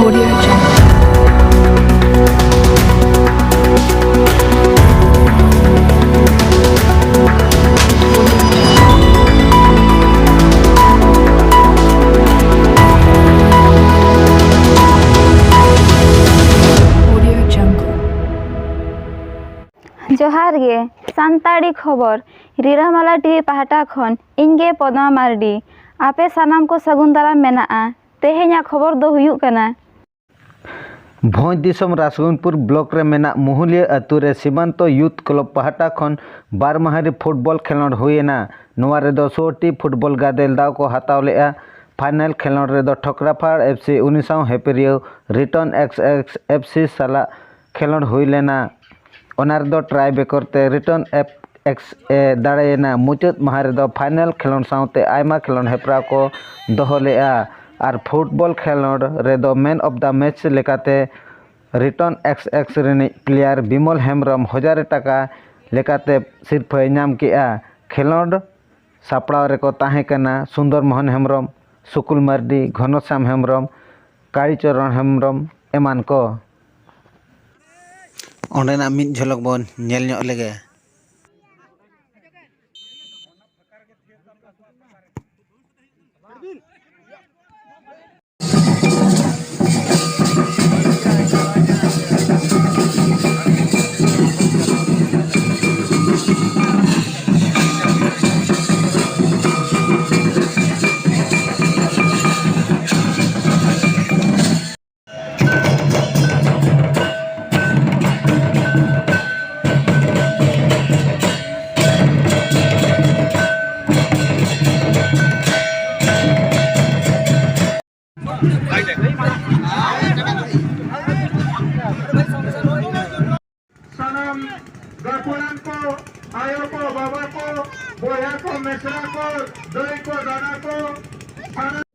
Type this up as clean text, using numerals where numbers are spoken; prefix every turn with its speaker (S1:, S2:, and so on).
S1: Audio Jungle. Audio Jungle.
S2: जोहार गे सानताड़ी खबर रिरामाला TV पाहटा खन इनगे पद्मा मार्डी आपे सानाम को सगुन दाराम मेनाआ तेहेኛ खबर दो हुयुग कना
S3: भोज दिसम रासगुनपुर ब्लॉक रे मेना मुहुलिया अतु रे सीमांत यूथ क्लब पाहटा खन बार माहारी फुटबॉल खेलोड हुएना नोवा रे दो 100टी फुटबॉल गादेल दाव को हाताव लेआ फाइनल खेलोड रे दो ठकराफाड़ एफसी उनिसाव हेपेरियो रिटर्न एक्स एफसी साला खेलोड हुई लेना ओनार दो ट्राई बेकरते रिटर्न एक्स ए दाड़ेना मुचाद माह रे दो फाइनल खेलोड सावते आयमा खेलोड हेपरा को दोहो लेआ और फुटबॉल खेलोड रे दो मैन ऑफ द मैच लेकाते रिटर्न एक्स रेनी प्लेयर बिमल हेम्ब्रम 1000 टाका लेकाते सिरफाय नाम किया खेलोड सापड़ाव रेको ताहे कना सुंदर मोहन हेम्ब्रम सुकुल मार्डी घनश्याम हेम्ब्रम कालीचरण हेम्ब्रम एमान को ओंडेना मिद झलक बन नेल ᱧᱚᱜ लेगे
S4: सनम गापुरान को आयो को बाबा को बोया को मिश्रा को दई को दाना को